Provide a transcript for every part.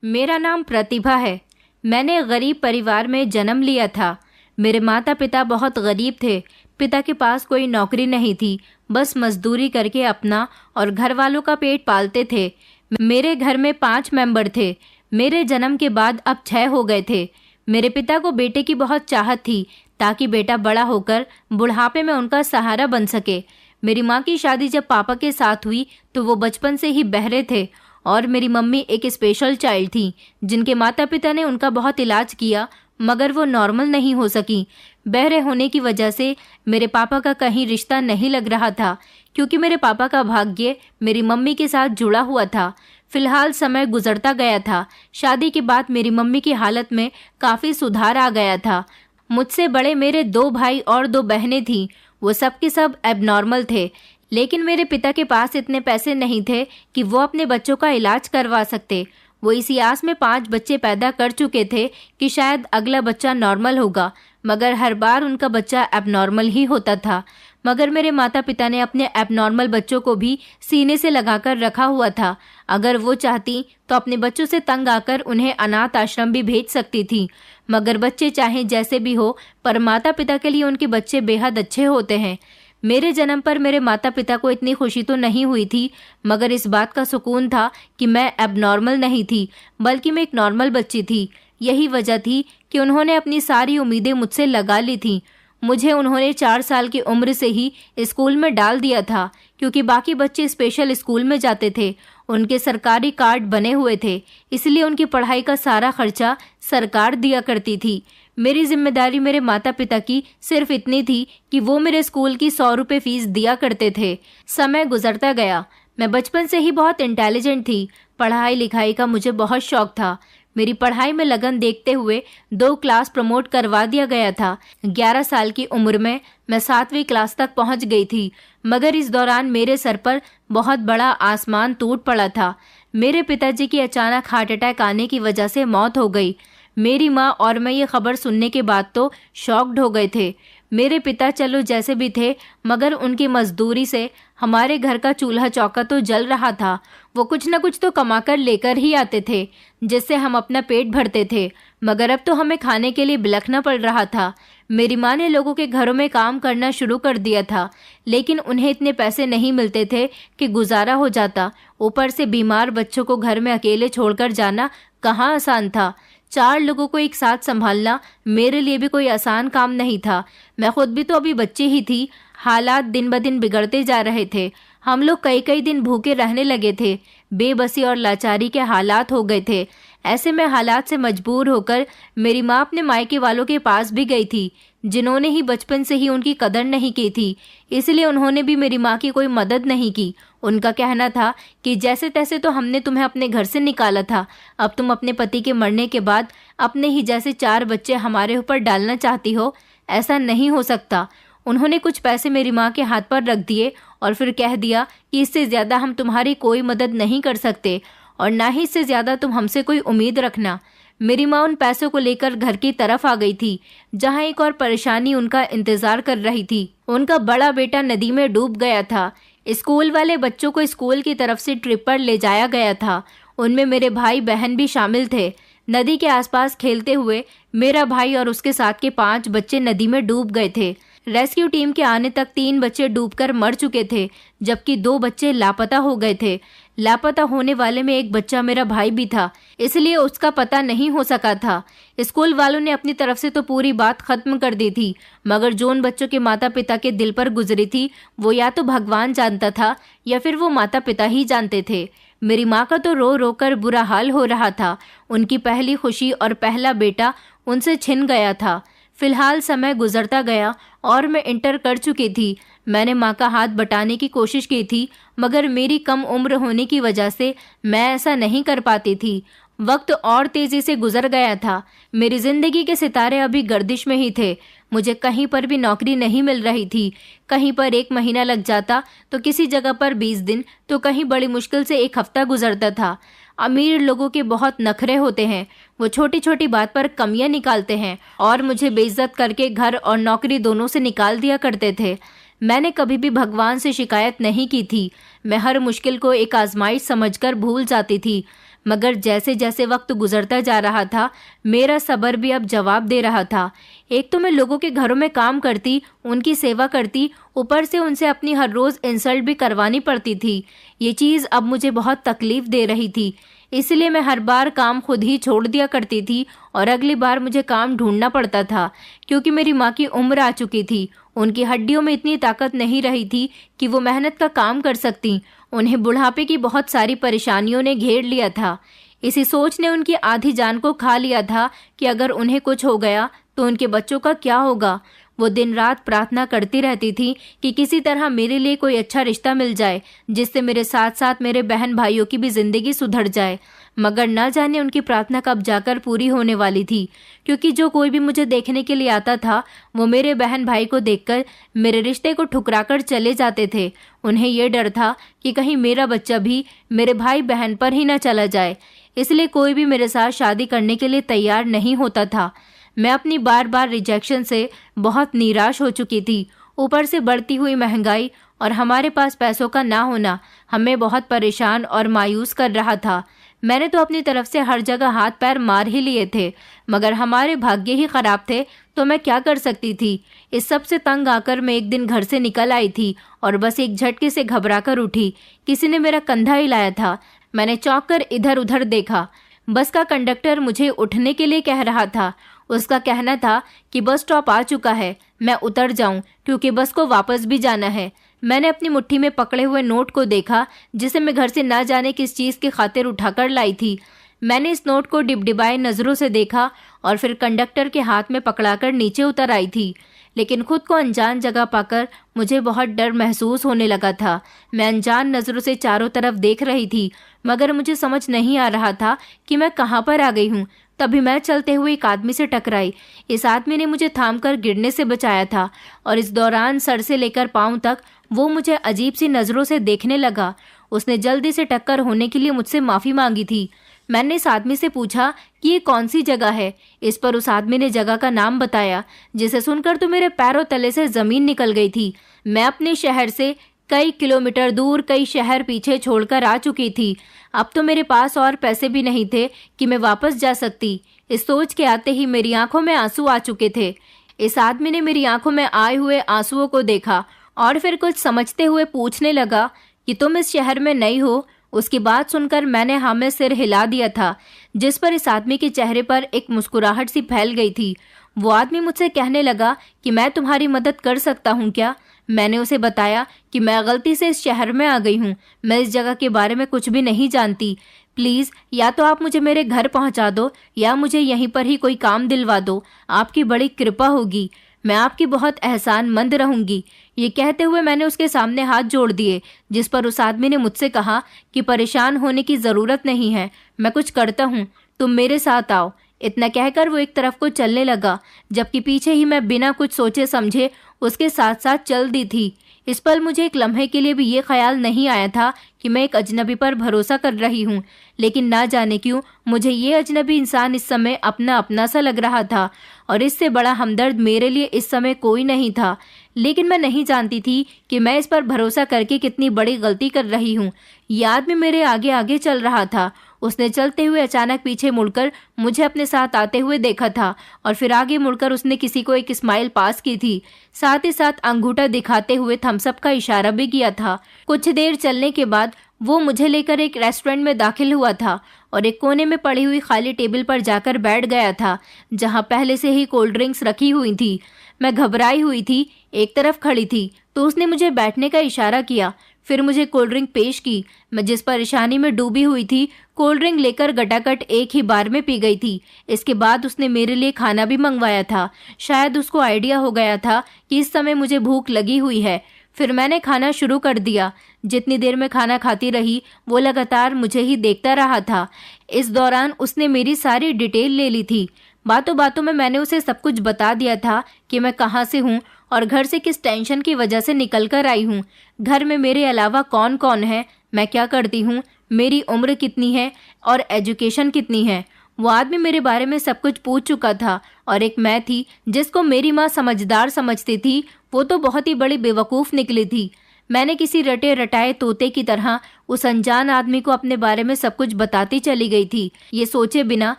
मेरा नाम प्रतिभा है। मैंने गरीब परिवार में जन्म लिया था। मेरे माता पिता बहुत गरीब थे। पिता के पास कोई नौकरी नहीं थी, बस मजदूरी करके अपना और घर वालों का पेट पालते थे। मेरे घर में 5 मेंबर थे। मेरे जन्म के बाद अब 6 हो गए थे। मेरे पिता को बेटे की बहुत चाहत थी ताकि बेटा बड़ा होकर बुढ़ापे में उनका सहारा बन सके। मेरी माँ की शादी जब पापा के साथ हुई तो वो बचपन से ही बहरे थे और मेरी मम्मी एक स्पेशल चाइल्ड थी जिनके माता पिता ने उनका बहुत इलाज किया मगर वो नॉर्मल नहीं हो सकी। बहरे होने की वजह से मेरे पापा का कहीं रिश्ता नहीं लग रहा था क्योंकि मेरे पापा का भाग्य मेरी मम्मी के साथ जुड़ा हुआ था। फिलहाल समय गुजरता गया था। शादी के बाद मेरी मम्मी की हालत में काफ़ी सुधार आ गया था। मुझसे बड़े मेरे 2 भाई और 2 बहनें थीं। वो सब के सब एबनॉर्मल थे, लेकिन मेरे पिता के पास इतने पैसे नहीं थे कि वो अपने बच्चों का इलाज करवा सकते। वो इसी आस में 5 बच्चे पैदा कर चुके थे कि शायद अगला बच्चा नॉर्मल होगा, मगर हर बार उनका बच्चा एबनॉर्मल ही होता था। मगर मेरे माता पिता ने अपने एबनॉर्मल बच्चों को भी सीने से लगाकर रखा हुआ था। अगर वो चाहती तो अपने बच्चों से तंग आकर उन्हें अनाथ आश्रम भी भेज सकती थी। मगर बच्चे चाहे जैसे भी हो, पर माता पिता के लिए उनके बच्चे बेहद अच्छे होते हैं। मेरे जन्म पर मेरे माता पिता को इतनी खुशी तो नहीं हुई थी, मगर इस बात का सुकून था कि मैं एबनॉर्मल नहीं थी, बल्कि मैं एक नॉर्मल बच्ची थी। यही वजह थी कि उन्होंने अपनी सारी उम्मीदें मुझसे लगा ली थीं। मुझे उन्होंने 4 साल की उम्र से ही स्कूल में डाल दिया था क्योंकि बाकी बच्चे स्पेशल स्कूल में जाते थे। उनके सरकारी कार्ड बने हुए थे, इसलिए उनकी पढ़ाई का सारा खर्चा सरकार दिया करती थी। मेरी जिम्मेदारी मेरे माता पिता की सिर्फ इतनी थी कि वो मेरे स्कूल की 100 रुपये फीस दिया करते थे। समय गुजरता गया। मैं बचपन से ही बहुत इंटेलिजेंट थी। पढ़ाई लिखाई का मुझे बहुत शौक था। मेरी पढ़ाई में लगन देखते हुए 2 क्लास प्रमोट करवा दिया गया था। 11 साल की उम्र में मैं 7वीं क्लास तक पहुंच गई थी, मगर इस दौरान मेरे सर पर बहुत बड़ा आसमान टूट पड़ा था। मेरे पिताजी की अचानक हार्ट अटैक आने की वजह से मौत हो गई। मेरी माँ और मैं ये खबर सुनने के बाद तो शॉक्ड हो गए थे। मेरे पिता चलो जैसे भी थे, मगर उनकी मजदूरी से हमारे घर का चूल्हा चौका तो जल रहा था। वो कुछ न कुछ तो कमा कर लेकर ही आते थे, जिससे हम अपना पेट भरते थे, मगर अब तो हमें खाने के लिए बिलखना पड़ रहा था। मेरी माँ ने लोगों के घरों में काम करना शुरू कर दिया था, लेकिन उन्हें इतने पैसे नहीं मिलते थे कि गुजारा हो जाता। ऊपर से बीमार बच्चों को घर में अकेले छोड़कर जाना कहाँ आसान था। 4 लोगों को एक साथ संभालना मेरे लिए भी कोई आसान काम नहीं था। मैं खुद भी तो अभी बच्ची ही थी। हालात दिन ब दिन बिगड़ते जा रहे थे। हम लोग कई कई दिन भूखे रहने लगे थे। बेबसी और लाचारी के हालात हो गए थे। ऐसे में हालात से मजबूर होकर मेरी माँ अपने मायके वालों के पास भी गई थी, जिन्होंने ही बचपन से ही उनकी कदर नहीं की थी। इसलिए उन्होंने भी मेरी माँ की कोई मदद नहीं की। उनका कहना था कि जैसे तैसे तो हमने तुम्हें अपने घर से निकाला था, अब तुम अपने पति के मरने के बाद अपने ही जैसे 4 बच्चे हमारे ऊपर डालना चाहती हो। ऐसा नहीं हो सकता। उन्होंने कुछ पैसे मेरी माँ के हाथ पर रख दिए और फिर कह दिया कि इससे ज़्यादा हम तुम्हारी कोई मदद नहीं कर सकते और ना ही इससे ज़्यादा तुम हमसे कोई उम्मीद रखना। मेरी माँ उन पैसों को लेकर घर की तरफ आ गई थी, जहाँ एक और परेशानी उनका इंतजार कर रही थी। उनका बड़ा बेटा नदी में डूब गया था। स्कूल वाले बच्चों को स्कूल की तरफ से ट्रिप पर ले जाया गया था। उनमें मेरे भाई बहन भी शामिल थे। नदी के आसपास खेलते हुए मेरा भाई और उसके साथ के 5 बच्चे नदी में डूब गए थे। रेस्क्यू टीम के आने तक 3 बच्चे डूबकर मर चुके थे, जबकि 2 बच्चे लापता हो गए थे। लापता होने वाले में एक बच्चा मेरा भाई भी था, इसलिए उसका पता नहीं हो सका था। स्कूल वालों ने अपनी तरफ से तो पूरी बात खत्म कर दी थी, मगर जो उन बच्चों के माता पिता के दिल पर गुजरी थी, वो या तो भगवान जानता था या फिर वो माता पिता ही जानते थे। मेरी माँ का तो रो रो कर बुरा हाल हो रहा था। उनकी पहली खुशी और पहला बेटा उनसे छिन गया था। फिलहाल समय गुजरता गया और मैं इंटर कर चुकी थी। मैंने माँ का हाथ बटाने की कोशिश की थी, मगर मेरी कम उम्र होने की वजह से मैं ऐसा नहीं कर पाती थी। वक्त और तेजी से गुजर गया था। मेरी जिंदगी के सितारे अभी गर्दिश में ही थे। मुझे कहीं पर भी नौकरी नहीं मिल रही थी। कहीं पर 1 महीना लग जाता तो किसी जगह पर 20 दिन, तो कहीं बड़ी मुश्किल से 1 हफ्ता गुजरता था। अमीर लोगों के बहुत नखरे होते हैं। वो छोटी छोटी बात पर कमियां निकालते हैं और मुझे बेइज्जत करके घर और नौकरी दोनों से निकाल दिया करते थे। मैंने कभी भी भगवान से शिकायत नहीं की थी। मैं हर मुश्किल को एक आजमाइश समझकर भूल जाती थी। मगर जैसे जैसे वक्त गुजरता जा रहा था, मेरा सब्र भी अब जवाब दे रहा था। एक तो मैं लोगों के घरों में काम करती, उनकी सेवा करती, ऊपर से उनसे अपनी हर रोज़ इंसल्ट भी करवानी पड़ती थी। ये चीज़ अब मुझे बहुत तकलीफ दे रही थी। इसलिए मैं हर बार काम खुद ही छोड़ दिया करती थी और अगली बार मुझे काम ढूंढना पड़ता था, क्योंकि मेरी माँ की उम्र आ चुकी थी। उनकी हड्डियों में इतनी ताकत नहीं रही थी कि वो मेहनत का काम कर सकती। उन्हें बुढ़ापे की बहुत सारी परेशानियों ने घेर लिया था। इसी सोच ने उनकी आधी जान को खा लिया था कि अगर उन्हें कुछ हो गया तो उनके बच्चों का क्या होगा। वो दिन रात प्रार्थना करती रहती थी कि किसी तरह मेरे लिए कोई अच्छा रिश्ता मिल जाए, जिससे मेरे साथ साथ मेरे बहन भाइयों की भी जिंदगी सुधर जाए। मगर न जाने उनकी प्रार्थना कब जाकर पूरी होने वाली थी, क्योंकि जो कोई भी मुझे देखने के लिए आता था वो मेरे बहन भाई को देखकर मेरे रिश्ते को ठुकराकर चले जाते थे। उन्हें ये डर था कि कहीं मेरा बच्चा भी मेरे भाई बहन पर ही न चला जाए, इसलिए कोई भी मेरे साथ शादी करने के लिए तैयार नहीं होता था। मैं अपनी बार बार रिजेक्शन से बहुत निराश हो चुकी थी। ऊपर से बढ़ती हुई महंगाई और हमारे पास पैसों का ना होना हमें बहुत परेशान और मायूस कर रहा था। मैंने तो अपनी तरफ से हर जगह हाथ पैर मार ही लिए थे, मगर हमारे भाग्य ही खराब थे, तो मैं क्या कर सकती थी। इस सब से तंग आकर मैं एक दिन घर से निकल आई थी और बस एक झटके से घबराकर उठी। किसी ने मेरा कंधा हिलाया था। मैंने चौंक कर इधर उधर देखा। बस का कंडक्टर मुझे उठने के लिए कह रहा था। उसका कहना था कि बस स्टॉप आ चुका है, मैं उतर जाऊं क्योंकि बस को वापस भी जाना है। मैंने अपनी मुट्ठी में पकड़े हुए नोट को देखा, जिसे मैं घर से ना जाने किस चीज़ की खातिर उठाकर लाई थी। मैंने इस नोट को डिबडिबाए नज़रों से देखा और फिर कंडक्टर के हाथ में पकड़ाकर नीचे उतर आई थी। लेकिन खुद को अनजान जगह पाकर मुझे बहुत डर महसूस होने लगा था। मैं अनजान नज़रों से चारों तरफ देख रही थी, मगर मुझे समझ नहीं आ रहा था कि मैं कहाँ पर आ गई हूँ। तभी मैं चलते हुए एक आदमी से टकराई। इस आदमी ने मुझे थामकर गिरने से बचाया था और इस दौरान सर से लेकर पांव तक वो मुझे अजीब सी नज़रों से देखने लगा। उसने जल्दी से टक्कर होने के लिए मुझसे माफ़ी मांगी थी। मैंने इस आदमी से पूछा कि ये कौन सी जगह है। इस पर उस आदमी ने जगह का नाम बताया, जिसे सुनकर तो मेरे पैरों तले से ज़मीन निकल गई थी। मैं अपने शहर से कई किलोमीटर दूर कई शहर पीछे छोड़कर आ चुकी थी। अब तो मेरे पास और पैसे भी नहीं थे कि मैं वापस जा सकती। इस सोच के आते ही मेरी आंखों में आंसू आ चुके थे। इस आदमी ने मेरी आंखों में आए हुए आंसुओं को देखा और फिर कुछ समझते हुए पूछने लगा कि तुम इस शहर में नई हो। उसकी बात सुनकर मैंने हाँ में सिर हिला दिया था, जिस पर इस आदमी के चेहरे पर एक मुस्कुराहट सी फैल गई थी। वो आदमी मुझसे कहने लगा कि मैं तुम्हारी मदद कर सकता हूँ क्या। मैंने उसे बताया कि मैं गलती से इस शहर में आ गई हूँ, मैं इस जगह के बारे में कुछ भी नहीं जानती। प्लीज़ या तो आप मुझे मेरे घर पहुँचा दो या मुझे यहीं पर ही कोई काम दिलवा दो। आपकी बड़ी कृपा होगी, मैं आपकी बहुत एहसानमंद रहूंगी। ये कहते हुए मैंने उसके सामने हाथ जोड़ दिए, जिस पर उस आदमी ने मुझसे कहा कि परेशान होने की ज़रूरत नहीं है, मैं कुछ करता हूँ, तुम मेरे साथ आओ। इतना कहकर वो एक तरफ को चलने लगा, जबकि पीछे ही मैं बिना कुछ सोचे समझे उसके साथ साथ चल दी थी। इस पल मुझे एक लम्हे के लिए भी ये ख्याल नहीं आया था कि मैं एक अजनबी पर भरोसा कर रही हूँ, लेकिन ना जाने क्यों मुझे ये अजनबी इंसान इस समय अपना अपना सा लग रहा था और इससे बड़ा हमदर्द मेरे लिए इस समय कोई नहीं था। लेकिन मैं नहीं जानती थी कि मैं इस पर भरोसा करके कितनी बड़ी गलती कर रही हूँ। यह आदमी मेरे आगे आगे चल रहा था। उसने चलते हुए अचानक पीछे मुड़कर मुझे अपने साथ आते हुए देखा था और फिर आगे मुड़कर उसने किसी को एक स्माइल पास की थी। साथ ही साथ अंगूठा दिखाते हुए थम्स अप का इशारा भी किया था। कुछ देर चलने के बाद वो मुझे लेकर एक रेस्टोरेंट में दाखिल हुआ था और एक कोने में पड़ी हुई खाली टेबल पर जाकर बैठ गया था, जहां पहले से ही कोल्ड ड्रिंक्स रखी हुई थी। मैं घबराई हुई थी, एक तरफ खड़ी थी, तो उसने मुझे बैठने का इशारा किया। फिर मुझे कोल्ड ड्रिंक पेश की। मैं जिस परेशानी में डूबी हुई थी, कोल्ड ड्रिंक लेकर गटागट एक ही बार में पी गई थी। इसके बाद उसने मेरे लिए खाना भी मंगवाया था। शायद उसको आइडिया हो गया था कि इस समय मुझे भूख लगी हुई है। फिर मैंने खाना शुरू कर दिया। जितनी देर मैं खाना खाती रही, वो लगातार मुझे ही देखता रहा था। इस दौरान उसने मेरी सारी डिटेल ले ली थी। बातों बातों में मैंने उसे सब कुछ बता दिया था कि मैं कहाँ से हूँ और घर से किस टेंशन की वजह से निकल कर आई हूँ। घर में मेरे अलावा कौन कौन है, मैं क्या करती हूँ, मेरी उम्र कितनी है और एजुकेशन कितनी है। वो आदमी मेरे बारे में सब कुछ पूछ चुका था और एक मैं थी जिसको मेरी माँ समझदार समझती थी, वो तो बहुत ही बड़ी बेवकूफ़ निकली थी। मैंने किसी रटे रटाए तोते की तरह उस अनजान आदमी को अपने बारे में सब कुछ बताती चली गई थी, ये सोचे बिना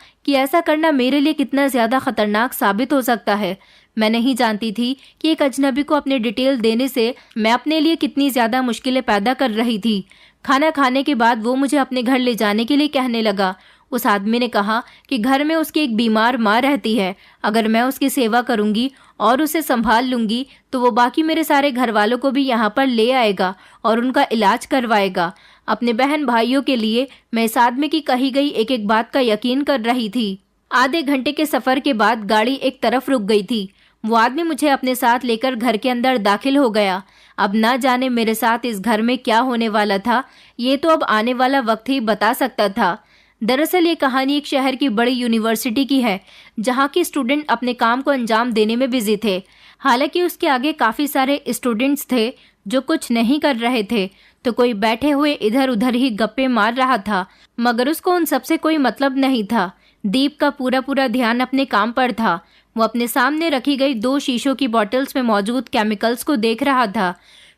कि ऐसा करना मेरे लिए कितना ज्यादा खतरनाक साबित हो सकता है। मैं नहीं जानती थी कि एक अजनबी को अपने डिटेल देने से मैं अपने लिए कितनी ज्यादा मुश्किलें पैदा कर रही थी। खाना खाने के बाद वो मुझे अपने घर ले जाने के लिए कहने लगा। उस आदमी ने कहा कि घर में उसकी एक बीमार माँ रहती है, अगर मैं उसकी सेवा करूंगी और उसे संभाल लूंगी तो वो बाकी मेरे सारे घर वालों को भी यहाँ पर ले आएगा और उनका इलाज करवाएगा। अपने बहन भाइयों के लिए मैं इस आदमी की कही गई एक एक बात का यकीन कर रही थी। आधे घंटे के सफर के बाद गाड़ी एक तरफ रुक गई थी। वो आदमी मुझे अपने साथ लेकर घर के अंदर दाखिल हो गया। अब ना जाने मेरे साथ इस घर में क्या होने वाला था, ये तो अब आने वाला वक्त ही बता सकता था। दरअसल ये कहानी एक शहर की बड़ी यूनिवर्सिटी की है, जहाँ के स्टूडेंट अपने काम को अंजाम देने में बिजी थे। हालांकि उसके आगे काफी सारे स्टूडेंट्स थे जो कुछ नहीं कर रहे थे, तो कोई बैठे हुए इधर उधर ही गप्पे मार रहा था, मगर उसको उन सबसे कोई मतलब नहीं था। दीप का पूरा ध्यान अपने काम पर था। वो अपने सामने रखी गई 2 शीशों की बॉटल्स में मौजूद केमिकल्स को देख रहा था।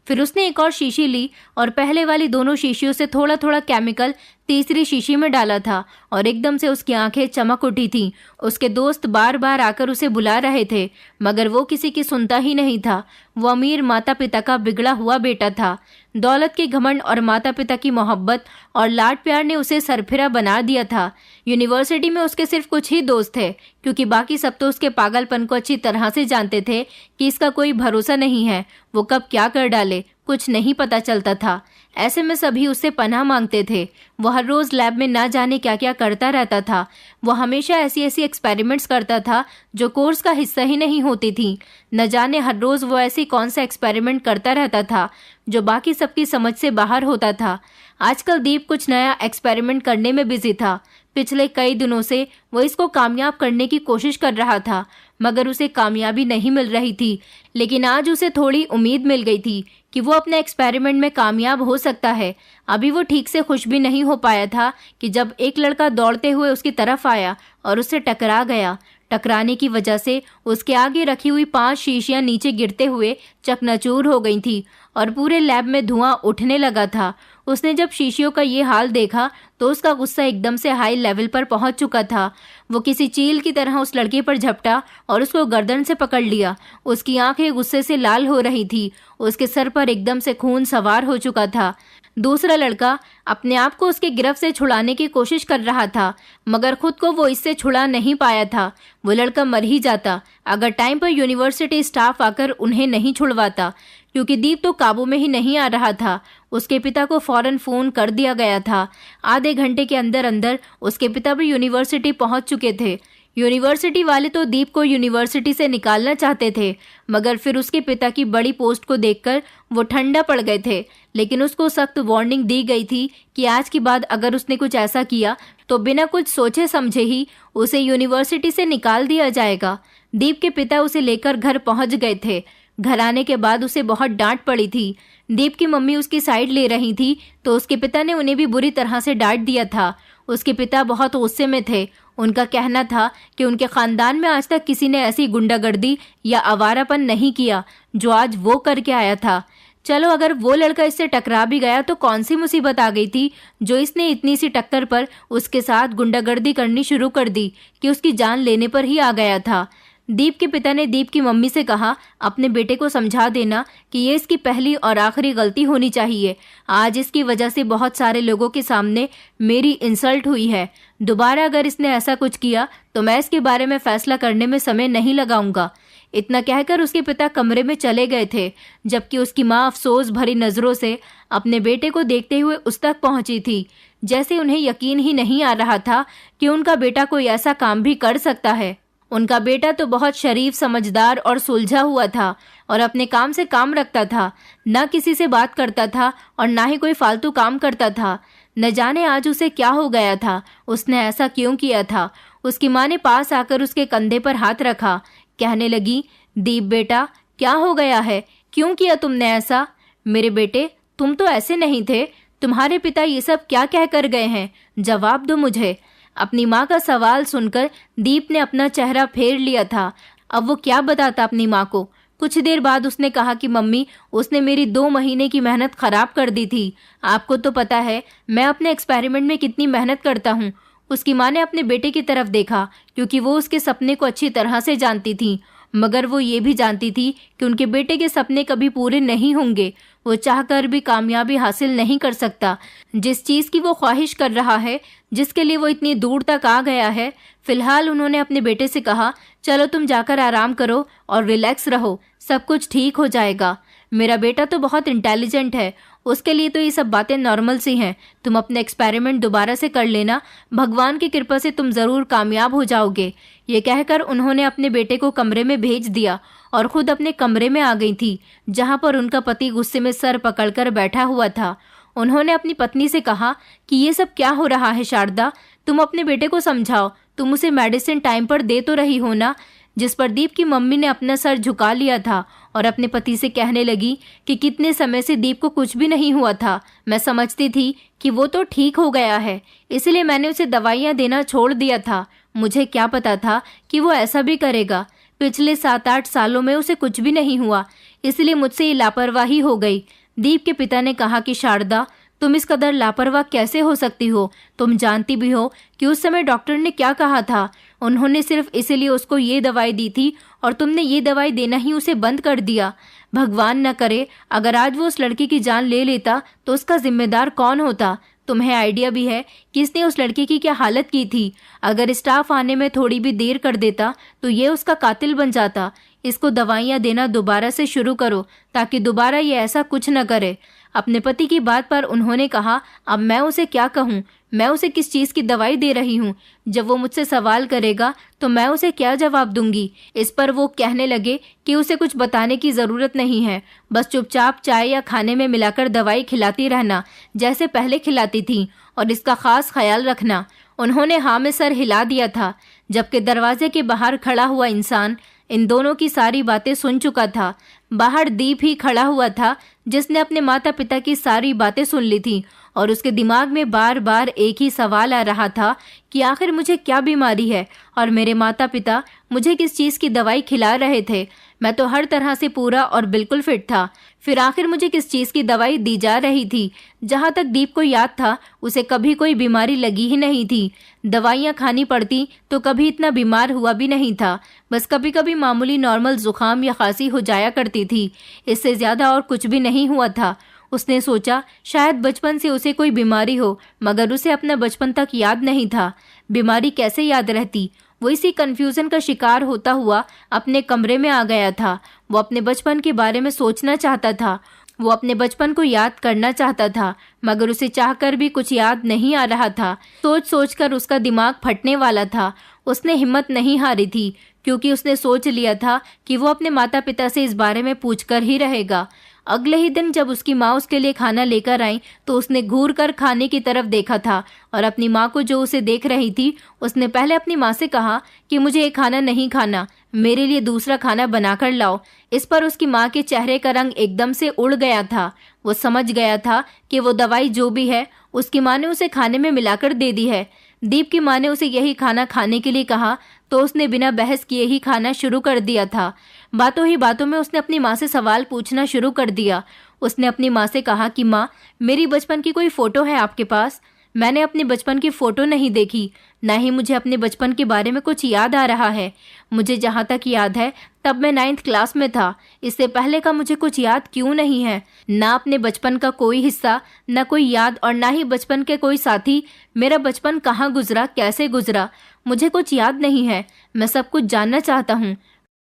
फिर उसने एक और शीशी ली और पहले वाली दोनों शीशियों से थोड़ा थोड़ा केमिकल तीसरी शीशी में डाला था और एकदम से उसकी आंखें चमक उठी थीं। उसके दोस्त बार बार आकर उसे बुला रहे थे, मगर वो किसी की सुनता ही नहीं था। वो अमीर माता पिता का बिगड़ा हुआ बेटा था। दौलत के घमंड और माता पिता की मोहब्बत और लाड प्यार ने उसे सरफिरा बना दिया था। यूनिवर्सिटी में उसके सिर्फ कुछ ही दोस्त थे, क्योंकि बाकी सब तो उसके पागलपन को अच्छी तरह से जानते थे कि इसका कोई भरोसा नहीं है, वो कब क्या कर डाले कुछ नहीं पता चलता था। ऐसे में सभी उससे पनाह मांगते थे। वो हर रोज लैब में ना जाने क्या क्या करता रहता था। वो हमेशा ऐसी एक्सपेरिमेंट्स करता था जो कोर्स का हिस्सा ही नहीं होती थी। न जाने हर रोज वो ऐसी कौन सा एक्सपेरिमेंट करता रहता था जो बाकी सबकी समझ से बाहर होता था। आजकल दीप कुछ नया एक्सपेरिमेंट करने में बिजी था। पिछले कई दिनों से वो इसको कामयाब करने की कोशिश कर रहा था, मगर उसे कामयाबी नहीं मिल रही थी। लेकिन आज उसे थोड़ी उम्मीद मिल गई थी कि वो अपने एक्सपेरिमेंट में कामयाब हो सकता है। अभी वो ठीक से खुश भी नहीं हो पाया था कि जब एक लड़का दौड़ते हुए उसकी तरफ आया और उससे टकरा गया। टकराने की वजह से उसके आगे रखी हुई 5 शीशियां नीचे गिरते हुए चकनाचूर हो गई थी और पूरे लैब में धुआं उठने लगा था। उसने जब शीशियों का ये हाल देखा तो उसका गुस्सा एकदम से हाई लेवल पर पहुंच चुका था। वो किसी चील की तरह उस लड़के पर झपटा और उसको गर्दन से पकड़ लिया। उसकी आंखें गुस्से से लाल हो रही थी। उसके सर पर एकदम से खून सवार हो चुका था। दूसरा लड़का अपने आप को उसके गिरफ्त से छुड़ाने की कोशिश कर रहा था, मगर खुद को वो इससे छुड़ा नहीं पाया था। वो लड़का मर ही जाता अगर टाइम पर यूनिवर्सिटी स्टाफ आकर उन्हें नहीं छुड़वाता, क्योंकि दीप तो काबू में ही नहीं आ रहा था। उसके पिता को फौरन फोन कर दिया गया था। आधे घंटे के अंदर अंदर उसके पिता भी यूनिवर्सिटी पहुंच चुके थे। यूनिवर्सिटी वाले तो दीप को यूनिवर्सिटी से निकालना चाहते थे, मगर फिर उसके पिता की बड़ी पोस्ट को देखकर वो ठंडा पड़ गए थे। लेकिन उसको सख्त वार्निंग दी गई थी कि आज के बाद अगर उसने कुछ ऐसा किया तो बिना कुछ सोचे समझे ही उसे यूनिवर्सिटी से निकाल दिया जाएगा। दीप के पिता उसे लेकर घर पहुंच गए थे। घर आने के बाद उसे बहुत डांट पड़ी थी। दीप की मम्मी उसकी साइड ले रही थी तो उसके पिता ने उन्हें भी बुरी तरह से डांट दिया था। उसके पिता बहुत गुस्से में थे। उनका कहना था कि उनके खानदान में आज तक किसी ने ऐसी गुंडागर्दी या आवारापन नहीं किया जो आज वो करके आया था। चलो अगर वो लड़का इससे टकरा भी गया तो कौन सी मुसीबत आ गई थी जो इसने इतनी सी टक्कर पर उसके साथ गुंडागर्दी करनी शुरू कर दी कि उसकी जान लेने पर ही आ गया था। दीप के पिता ने दीप की मम्मी से कहा, अपने बेटे को समझा देना कि ये इसकी पहली और आखिरी गलती होनी चाहिए। आज इसकी वजह से बहुत सारे लोगों के सामने मेरी इंसल्ट हुई है। दोबारा अगर इसने ऐसा कुछ किया तो मैं इसके बारे में फैसला करने में समय नहीं लगाऊंगा। इतना कहकर उसके पिता कमरे में चले गए थे, जबकि उसकी माँ अफसोस भरी नजरों से अपने बेटे को देखते हुए उस तक पहुंची थी, जैसे उन्हें यकीन ही नहीं आ रहा था कि उनका बेटा कोई ऐसा काम भी कर सकता है। उनका बेटा तो बहुत शरीफ, समझदार और सुलझा हुआ था और अपने काम से काम रखता था। न किसी से बात करता था और ना ही कोई फालतू काम करता था। न जाने आज उसे क्या हो गया था, उसने ऐसा क्यों किया था। उसकी माँ ने पास आकर उसके कंधे पर हाथ रखा, कहने लगी, दीप बेटा क्या हो गया है, क्यों किया तुमने ऐसा। मेरे बेटे तुम तो ऐसे नहीं थे, तुम्हारे पिता ये सब क्या कह कर गए हैं, जवाब दो मुझे। अपनी माँ का सवाल सुनकर दीप ने अपना चेहरा फेर लिया था। अब वो क्या बताता अपनी माँ को। कुछ देर बाद उसने कहा कि मम्मी, उसने मेरी 2 महीने की मेहनत खराब कर दी थी। आपको तो पता है मैं अपने एक्सपेरिमेंट में कितनी मेहनत करता हूँ। उसकी माँ ने अपने बेटे की तरफ देखा, क्योंकि वो उसके सपने को अच्छी तरह से जानती थी, मगर वो ये भी जानती थी कि उनके बेटे के सपने कभी पूरे नहीं होंगे। वो चाहकर भी कामयाबी हासिल नहीं कर सकता। जिस चीज़ की वो ख्वाहिश कर रहा है, जिसके लिए वो इतनी दूर तक आ गया है। फिलहाल उन्होंने अपने बेटे से कहा, चलो तुम जाकर आराम करो और रिलैक्स रहो, सब कुछ ठीक हो जाएगा। मेरा बेटा तो बहुत इंटेलिजेंट है, उसके लिए तो ये सब बातें नॉर्मल सी हैं। तुम अपने एक्सपेरिमेंट दोबारा से कर लेना, भगवान की कृपा से तुम ज़रूर कामयाब हो जाओगे। ये कहकर उन्होंने अपने बेटे को कमरे में भेज दिया और खुद अपने कमरे में आ गई थी, जहां पर उनका पति गुस्से में सर पकड़कर बैठा हुआ था। उन्होंने अपनी पत्नी से कहा कि ये सब क्या हो रहा है शारदा, तुम अपने बेटे को समझाओ, तुम उसे मेडिसिन टाइम पर दे तो रही हो ना। जिस पर दीप की मम्मी ने अपना सर झुका लिया था और अपने पति से कहने लगी कि कितने समय से दीप को कुछ भी नहीं हुआ था। मैं समझती थी कि वो तो ठीक हो गया है, इसलिए मैंने उसे दवाइयाँ देना छोड़ दिया था। मुझे क्या पता था कि वो ऐसा भी करेगा। पिछले 7-8 सालों में उसे कुछ भी नहीं हुआ, इसलिए मुझसे ये लापरवाही हो गई। दीप के पिता ने कहा कि शारदा, तुम इस कदर लापरवाह कैसे हो सकती हो? तुम जानती भी हो कि उस समय डॉक्टर ने क्या कहा था। उन्होंने सिर्फ इसीलिए उसको ये दवाई दी थी और तुमने ये दवाई देना ही उसे बंद कर दिया। भगवान न करे अगर आज वो उस लड़की की जान ले लेता तो उसका जिम्मेदार कौन होता? तुम्हें आइडिया भी है कि इसने उस लड़की की क्या हालत की थी। अगर स्टाफ आने में थोड़ी भी देर कर देता तो ये उसका कातिल बन जाता। इसको दवाइयाँ देना दोबारा से शुरू करो ताकि दोबारा ये ऐसा कुछ न करे। अपने पति की बात पर उन्होंने कहा, अब मैं उसे क्या कहूँ? मैं उसे किस चीज़ की दवाई दे रही हूँ? जब वो मुझसे सवाल करेगा तो मैं उसे क्या जवाब दूंगी? इस पर वो कहने लगे कि उसे कुछ बताने की ज़रूरत नहीं है, बस चुपचाप चाय या खाने में मिलाकर दवाई खिलाती रहना जैसे पहले खिलाती थी, और इसका खास ख्याल रखना। उन्होंने हाँ में सर हिला दिया था, जबकि दरवाजे के बाहर खड़ा हुआ इंसान इन दोनों की सारी बातें सुन चुका था। बाहर दीप ही खड़ा हुआ था, जिसने अपने माता पिता की सारी बातें सुन ली थी, और उसके दिमाग में बार बार एक ही सवाल आ रहा था कि आखिर मुझे क्या बीमारी है और मेरे माता पिता मुझे किस चीज़ की दवाई खिला रहे थे। मैं तो हर तरह से पूरा और बिल्कुल फिट था, फिर आखिर मुझे किस चीज़ की दवाई दी जा रही थी? जहाँ तक दीप को याद था उसे कभी कोई बीमारी लगी ही नहीं थी। दवाइयाँ खानी पड़ती तो कभी इतना बीमार हुआ भी नहीं था, बस कभी कभी मामूली नॉर्मल जुकाम या खांसी हो जाया करती थी, इससे ज़्यादा और कुछ भी नहीं हुआ था। उसने सोचा शायद बचपन से उसे कोई बीमारी हो, मगर उसे अपना बचपन तक याद नहीं था। बीमारी कैसे याद रहती? वो इसी कंफ्यूजन का शिकार होता हुआ अपने कमरे में आ गया था। वो अपने बचपन के बारे में सोचना चाहता था, वो अपने बचपन को याद करना चाहता था, मगर उसे चाहकर भी कुछ याद नहीं आ रहा था। सोच सोच कर उसका दिमाग फटने वाला था। उसने हिम्मत नहीं हारी थी, क्योंकि उसने सोच लिया था कि वो अपने माता पिता से इस बारे में पूछकर ही रहेगा। अगले ही दिन जब उसकी माँ उसके लिए खाना लेकर आई तो उसने घूर कर खाने की तरफ देखा था, और अपनी माँ को जो उसे देख रही थी, उसने पहले अपनी माँ से कहा कि मुझे ये खाना नहीं खाना, मेरे लिए दूसरा खाना बनाकर लाओ। इस पर उसकी माँ के चेहरे का रंग एकदम से उड़ गया था। वो समझ गया था कि वो दवाई जो भी है उसकी माँ ने उसे खाने में मिलाकर दे दी है। दीप की माँ ने उसे यही खाना खाने के लिए कहा तो उसने बिना बहस किए ही खाना शुरू कर दिया था। बातों ही बातों में उसने अपनी माँ से सवाल पूछना शुरू कर दिया। उसने अपनी माँ से कहा कि माँ, मेरी बचपन की कोई फ़ोटो है आपके पास? मैंने अपने बचपन की फ़ोटो नहीं देखी, ना ही मुझे अपने बचपन के बारे में कुछ याद आ रहा है। मुझे जहाँ तक याद है तब मैं 9th क्लास में था, इससे पहले का मुझे कुछ याद क्यों नहीं है? ना अपने बचपन का कोई हिस्सा, ना कोई याद, और ना ही बचपन के कोई साथी। मेरा बचपन कहाँ गुजरा, कैसे गुजरा, मुझे कुछ याद नहीं है। मैं सब कुछ जानना चाहता हूँ।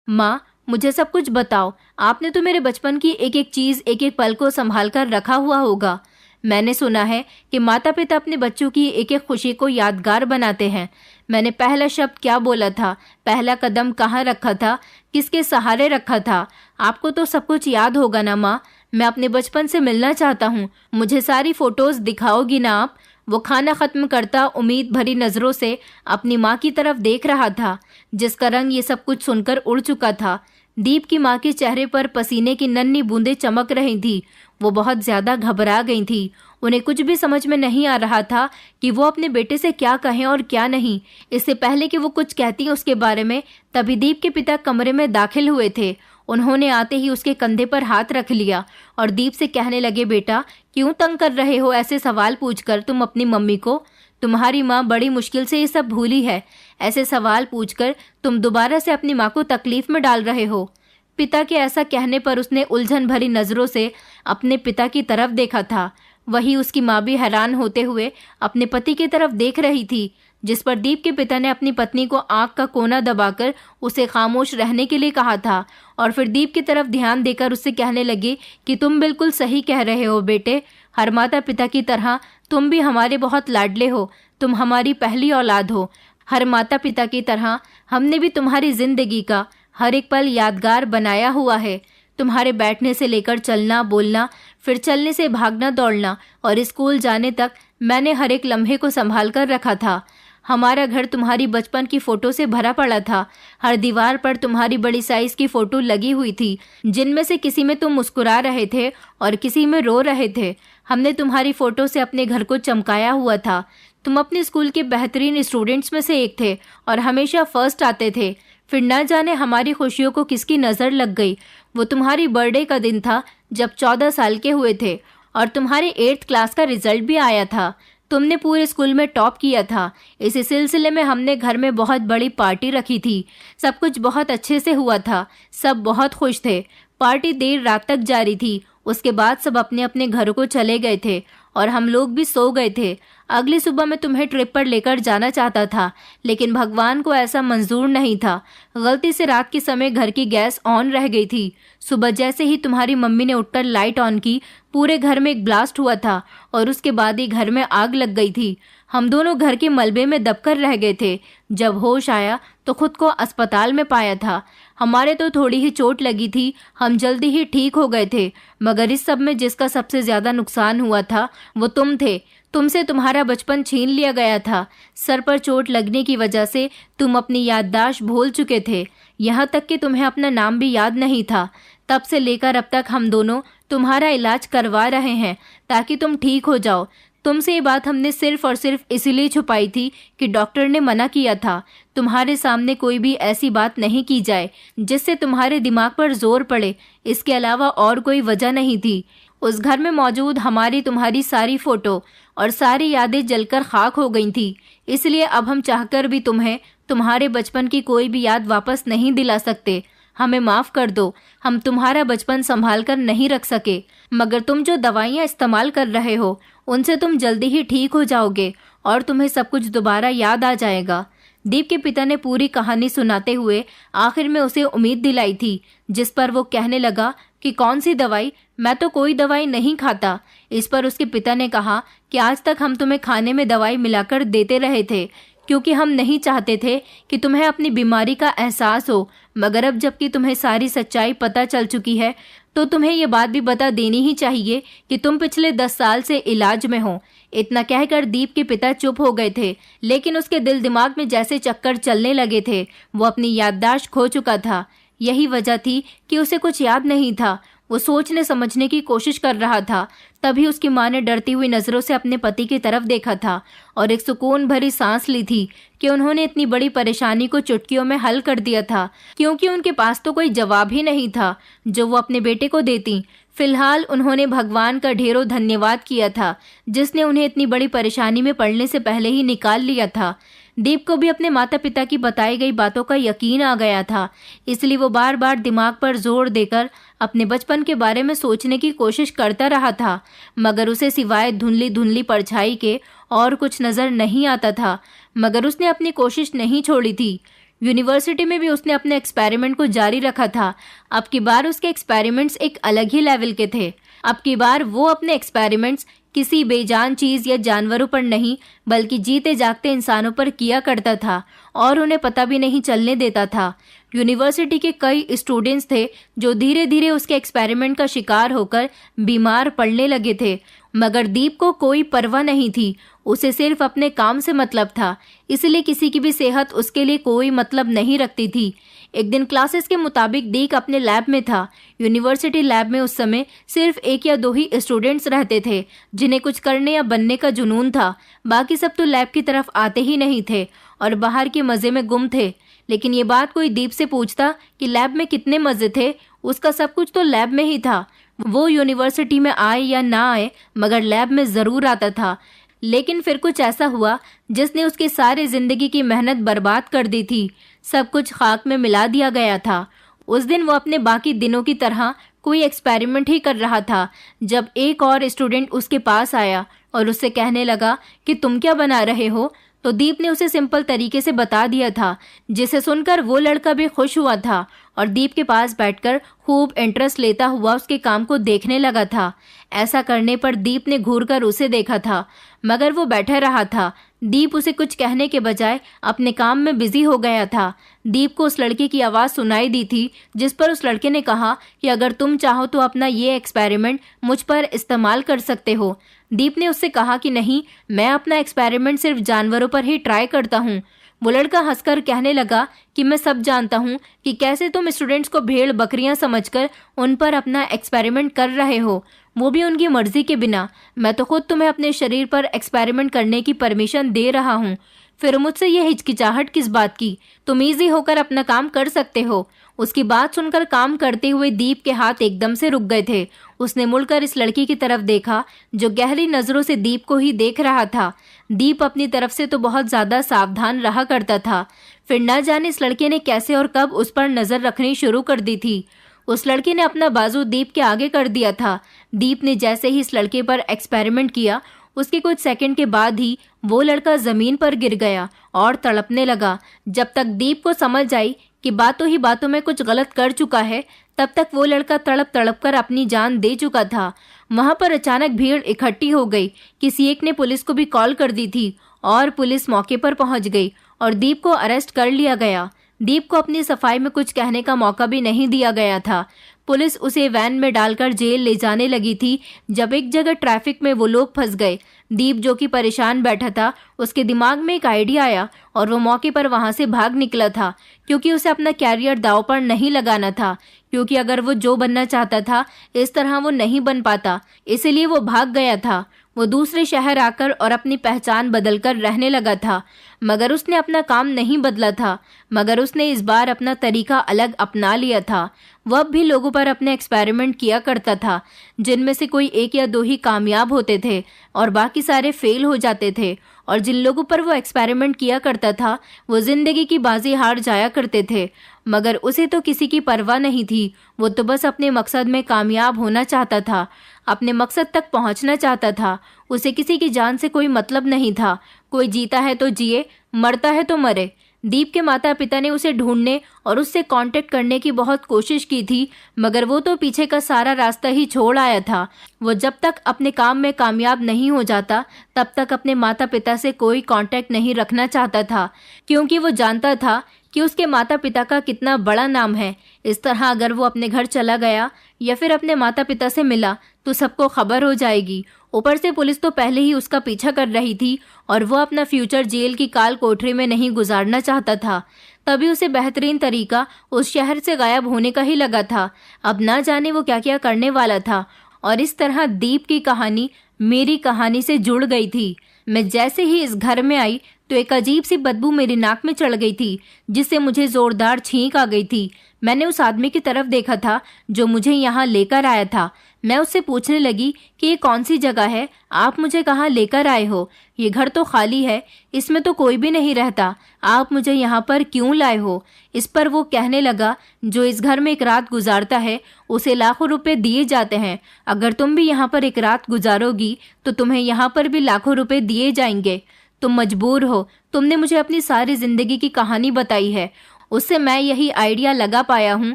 माँ, मुझे सब कुछ बताओ। आपने तो मेरे बचपन की एक एक चीज़, एक एक पल को संभाल कर रखा हुआ होगा। मैंने सुना है कि माता पिता अपने बच्चों की एक एक खुशी को यादगार बनाते हैं। मैंने पहला शब्द क्या बोला था, पहला कदम कहाँ रखा था, किसके सहारे रखा था? आपको तो सब कुछ याद होगा ना माँ? मैं अपने बचपन से मिलना चाहता हूँ, मुझे सारी फ़ोटोज़ दिखाओगी ना आप? वो खाना ख़त्म करता उम्मीद भरी नज़रों से अपनी माँ की तरफ देख रहा था, जिसका रंग ये सब कुछ सुनकर उड़ चुका था। दीप की माँ के चेहरे पर पसीने की नन्ही बूंदें चमक रही थी। वो बहुत ज़्यादा घबरा गई थी। उन्हें कुछ भी समझ में नहीं आ रहा था कि वो अपने बेटे से क्या कहें और क्या नहीं। इससे पहले कि वो कुछ कहती उसके बारे में, तभी दीप के पिता कमरे में दाखिल हुए थे। उन्होंने आते ही उसके कंधे पर हाथ रख लिया और दीप से कहने लगे, बेटा क्यों तंग कर रहे हो ऐसे सवाल पूछकर तुम अपनी मम्मी को? तुम्हारी माँ बड़ी मुश्किल से ये सब भूली है। ऐसे सवाल पूछकर तुम दोबारा से अपनी माँ को तकलीफ में डाल रहे हो। पिता के ऐसा कहने पर उसने उलझन भरी नजरों से अपने पिता की तरफ देखा था। वही उसकी माँ भी हैरान होते हुए अपने पति की तरफ देख रही थी, जिस पर दीप के पिता ने अपनी पत्नी को आंख का कोना दबाकर उसे खामोश रहने के लिए कहा था और फिर दीप की तरफ ध्यान देकर उससे कहने लगे कि तुम बिल्कुल सही कह रहे हो बेटे। हर माता पिता की तरह तुम भी हमारे बहुत लाडले हो। तुम हमारी पहली औलाद हो। हर माता पिता की तरह हमने भी तुम्हारी जिंदगी का हर एक पल यादगार बनाया हुआ है। तुम्हारे बैठने से लेकर चलना बोलना, फिर चलने से भागना दौड़ना और स्कूल जाने तक मैंने हर एक लम्हे को संभाल कर रखा था। हमारा घर तुम्हारी बचपन की फोटो से भरा पड़ा था। हर दीवार पर तुम्हारी बड़ी साइज की फोटो लगी हुई थी, जिनमें से किसी में तुम मुस्कुरा रहे थे और किसी में रो रहे थे। हमने तुम्हारी फोटो से अपने घर को चमकाया हुआ था। तुम अपने स्कूल के बेहतरीन स्टूडेंट्स में से एक थे और हमेशा फर्स्ट आते थे। फिर न जाने हमारी खुशियों को किसकी नज़र लग गई। वो तुम्हारी बर्थडे का दिन था जब 14 साल के हुए थे और तुम्हारे 8th क्लास का रिजल्ट भी आया था। तुमने पूरे स्कूल में टॉप किया था। इसी सिलसिले में हमने घर में बहुत बड़ी पार्टी रखी थी। सब कुछ बहुत अच्छे से हुआ था। सब बहुत खुश थे। पार्टी देर रात तक जारी थी। उसके बाद सब अपने अपने घरों को चले गए थे और हम लोग भी सो गए थे। अगली सुबह मैं तुम्हें ट्रिप पर लेकर जाना चाहता था, लेकिन भगवान को ऐसा मंजूर नहीं था। गलती से रात के समय घर की गैस ऑन रह गई थी। सुबह जैसे ही तुम्हारी मम्मी ने उठकर लाइट ऑन की, पूरे घर में एक ब्लास्ट हुआ था और उसके बाद ही घर में आग लग गई थी। हम दोनों घर के मलबे में दबकर रह गए थे। जब होश आया तो खुद को अस्पताल में पाया था। हमारे तो थोड़ी ही चोट लगी थी, हम जल्दी ही ठीक हो गए थे, मगर इस सब में जिसका सबसे ज्यादा नुकसान हुआ था वो तुम थे। तुमसे तुम्हारा बचपन छीन लिया गया था। सर पर चोट लगने की वजह से तुम अपनी याददाश्त भूल चुके थे, यहाँ तक कि तुम्हें अपना नाम भी याद नहीं था। तब से लेकर अब तक हम दोनों तुम्हारा इलाज करवा रहे हैं ताकि तुम ठीक हो जाओ। तुमसे ये बात हमने सिर्फ और सिर्फ इसलिए छुपाई थी कि डॉक्टर ने मना किया था तुम्हारे सामने कोई भी ऐसी बात नहीं की जाए जिससे तुम्हारे दिमाग पर जोर पड़े। इसके अलावा और कोई वजह नहीं थी। उस घर में मौजूद हमारी तुम्हारी सारी फोटो और सारी यादें जलकर खाक हो गई थी। इसलिए अब हम चाहकर भी तुम्हें तुम्हारे बचपन की कोई भी याद वापस नहीं दिला सकते। हमें माफ कर दो, हम तुम्हारा बचपन संभाल कर नहीं रख सके, मगर तुम जो दवाइयाँ इस्तेमाल कर रहे हो उनसे तुम जल्दी ही ठीक हो जाओगे और तुम्हें सब कुछ दोबारा याद आ जाएगा। दीप के पिता ने पूरी कहानी सुनाते हुए आखिर में उसे उम्मीद दिलाई थी, जिस पर वो कहने लगा कि कौन सी दवाई? मैं तो कोई दवाई नहीं खाता। इस पर उसके पिता ने कहा कि आज तक हम तुम्हें खाने में दवाई मिलाकर देते रहे थे, क्योंकि हम नहीं चाहते थे कि तुम्हें अपनी बीमारी का एहसास हो, मगर अब जबकि तुम्हें सारी सच्चाई पता चल चुकी है तो तुम्हें ये बात भी बता देनी ही चाहिए कि तुम पिछले 10 साल से इलाज में हो। इतना कहकर दीप के पिता चुप हो गए थे, लेकिन उसके दिल दिमाग में जैसे चक्कर चलने लगे थे। वो अपनी याददाश्त खो चुका था। यही वजह थी कि उसे कुछ याद नहीं था। वो सोचने समझने की कोशिश कर रहा था। तभी उसकी माँ ने डरती हुई नजरों से अपने पति की तरफ देखा था और एक सुकून भरी सांस ली थी कि उन्होंने इतनी बड़ी परेशानी को चुटकियों में हल कर दिया था, क्योंकि उनके पास तो कोई जवाब ही नहीं था जो वो अपने बेटे को देती। फिलहाल उन्होंने भगवान का ढेरों धन्यवाद किया था, जिसने उन्हें इतनी बड़ी परेशानी में पड़ने से पहले ही निकाल लिया था। दीप को भी अपने माता पिता की बताई गई बातों का यकीन आ गया था, इसलिए वो बार बार दिमाग पर जोर देकर अपने बचपन के बारे में सोचने की कोशिश करता रहा था, मगर उसे सिवाय धुंधली धुंधली परछाई के और कुछ नजर नहीं आता था। मगर उसने अपनी कोशिश नहीं छोड़ी थी। यूनिवर्सिटी में भी उसने अपने एक्सपेरिमेंट को जारी रखा था। अब की बार उसके एक्सपेरिमेंट्स एक अलग ही लेवल के थे। अब की बार वो अपने एक्सपेरिमेंट्स किसी बेजान चीज या जानवरों पर नहीं, बल्कि जीते जागते इंसानों पर किया करता था और उन्हें पता भी नहीं चलने देता था। यूनिवर्सिटी के कई स्टूडेंट्स थे जो धीरे धीरे उसके एक्सपेरिमेंट का शिकार होकर बीमार पड़ने लगे थे, मगर दीप को कोई परवाह नहीं थी। उसे सिर्फ अपने काम से मतलब था, इसलिए किसी की भी सेहत उसके लिए कोई मतलब नहीं रखती थी। एक दिन क्लासेस के मुताबिक दीप अपने लैब में था। यूनिवर्सिटी लैब में उस समय सिर्फ 1 या 2 ही स्टूडेंट्स रहते थे जिन्हें कुछ करने या बनने का जुनून था। बाकी सब तो लैब की तरफ आते ही नहीं थे और बाहर के मजे में गुम थे। लेकिन ये बात कोई दीप से पूछता कि लैब में कितने मजे थे, उसका सब कुछ तो लैब में ही था। वो यूनिवर्सिटी में आए या ना आए, मगर लैब में ज़रूर आता था। लेकिन फिर कुछ ऐसा हुआ जिसने उसकी सारी जिंदगी की मेहनत बर्बाद कर दी थी। सब कुछ खाक में मिला दिया गया था। उस दिन वो अपने बाकी दिनों की तरह कोई एक्सपेरिमेंट ही कर रहा था जब एक और स्टूडेंट उसके पास आया और उससे कहने लगा कि तुम क्या बना रहे हो। तो दीप ने उसे सिंपल तरीके से बता दिया था, जिसे सुनकर वो लड़का भी खुश हुआ था और दीप के पास बैठकर खूब इंटरेस्ट लेता हुआ उसके काम को देखने लगा था। ऐसा करने पर दीप ने घूरकर उसे देखा था, मगर वो बैठा रहा था। दीप उसे कुछ कहने के बजाय अपने काम में बिजी हो गया था। दीप को उस लड़के की आवाज़ सुनाई दी थी, जिस पर उस लड़के ने कहा कि अगर तुम चाहो तो अपना ये एक्सपेरिमेंट मुझ पर इस्तेमाल कर सकते हो। दीप ने उससे कहा कि नहीं, मैं अपना एक्सपेरिमेंट सिर्फ जानवरों पर ही ट्राई करता हूँ। वो लड़का हंसकर कहने लगा कि मैं सब जानता हूँ कि कैसे तुम स्टूडेंट्स को भेड़ बकरियां समझकर उन पर अपना एक्सपेरिमेंट कर रहे हो, वो भी उनकी मर्जी के बिना। मैं तो खुद तुम्हें अपने शरीर पर एक्सपेरिमेंट करने की परमिशन दे रहा हूँ, फिर मुझसे ये हिचकिचाहट किस बात की? तुम ईजी होकर अपना काम कर सकते हो। उसकी बात सुनकर काम करते हुए दीप के हाथ एकदम से रुक गए थे। उसने मुड़कर इस लड़की की तरफ देखा जो गहरी नजरों से दीप को ही देख रहा था। दीप अपनी तरफ से तो बहुत ज्यादा सावधान रहा करता था, फिर न जाने इस लड़के ने कैसे और कब उस पर नजर रखनी शुरू कर दी थी। उस लड़के ने अपना बाजू दीप के आगे कर दिया था। दीप ने जैसे ही इस लड़के पर एक्सपेरिमेंट किया, उसके कुछ सेकंड के बाद ही वो लड़का जमीन पर गिर गया और तड़पने लगा। जब तक दीप को समझ आई कि बातों ही बातों में कुछ गलत कर चुका है, तब तक वो लड़का तड़प तड़प कर अपनी जान दे चुका था। वहां पर अचानक भीड़ इकट्ठी हो गई। किसी एक ने पुलिस को भी कॉल कर दी थी और पुलिस मौके पर पहुंच गई और दीप को अरेस्ट कर लिया गया। दीप को अपनी सफाई में कुछ कहने का मौका भी नहीं दिया गया था। पुलिस उसे वैन में डालकर जेल ले जाने लगी थी जब एक जगह ट्रैफिक में वो लोग फंस गए। दीप जो कि परेशान बैठा था, उसके दिमाग में एक आइडिया आया और वो मौके पर वहां से भाग निकला था, क्योंकि उसे अपना कैरियर दांव पर नहीं लगाना था। क्योंकि अगर वो जो बनना चाहता था इस तरह वो नहीं बन पाता, इसीलिए वो भाग गया था। वो दूसरे शहर आकर और अपनी पहचान बदलकर रहने लगा था, मगर उसने अपना काम नहीं बदला था। मगर उसने इस बार अपना तरीका अलग अपना लिया था। वह अब भी लोगों पर अपने एक्सपेरिमेंट किया करता था, जिनमें से कोई एक या दो ही कामयाब होते थे और बाकी सारे फेल हो जाते थे। और जिन लोगों पर वो एक्सपेरिमेंट किया करता था वो जिंदगी की बाजी हार जाया करते थे। मगर उसे तो किसी की परवाह नहीं थी। वो तो बस अपने मकसद में कामयाब होना चाहता था, अपने मकसद तक पहुंचना चाहता था। उसे किसी की जान से कोई मतलब नहीं था। कोई जीता है तो जिए, मरता है तो मरे। दीप के माता पिता ने उसे ढूंढने और उससे कांटेक्ट करने की बहुत कोशिश की थी, मगर वो तो पीछे का सारा रास्ता ही छोड़ आया था। वो जब तक अपने काम में कामयाब नहीं हो जाता तब तक अपने माता पिता से कोई कांटेक्ट नहीं रखना चाहता था, क्योंकि वो जानता था कि उसके माता पिता का कितना बड़ा नाम है। इस तरह अगर वो अपने घर चला गया या फिर अपने माता पिता से मिला तो सबको खबर हो जाएगी। ऊपर से पुलिस तो पहले ही उसका पीछा कर रही थी और वो अपना फ्यूचर जेल की काल कोठरी में नहीं गुजारना चाहता था। तभी उसे बेहतरीन तरीका उस शहर से गायब होने का ही लगा था। अब ना जाने वो क्या क्या करने वाला था। और इस तरह दीप की कहानी मेरी कहानी से जुड़ गई थी। मैं जैसे ही इस घर में आई तो एक अजीब सी बदबू मेरी नाक में चढ़ गई थी, जिससे मुझे जोरदार छींक आ गई थी। मैंने उस आदमी की तरफ देखा था जो मुझे यहाँ लेकर आया था। मैं उससे पूछने लगी कि ये कौन सी जगह है, आप मुझे कहाँ लेकर आए हो? ये घर तो खाली है, इसमें तो कोई भी नहीं रहता, आप मुझे यहाँ पर क्यों लाए हो? इस पर वो कहने लगा, जो इस घर में एक रात गुजारता है उसे लाखों रुपए दिए जाते हैं। अगर तुम भी यहाँ पर एक रात गुजारोगी तो तुम्हें यहाँ पर भी लाखों रुपए दिए जाएंगे। तुम मजबूर हो, तुमने मुझे अपनी सारी जिंदगी की कहानी बताई है, उससे मैं यही आइडिया लगा पाया हूँ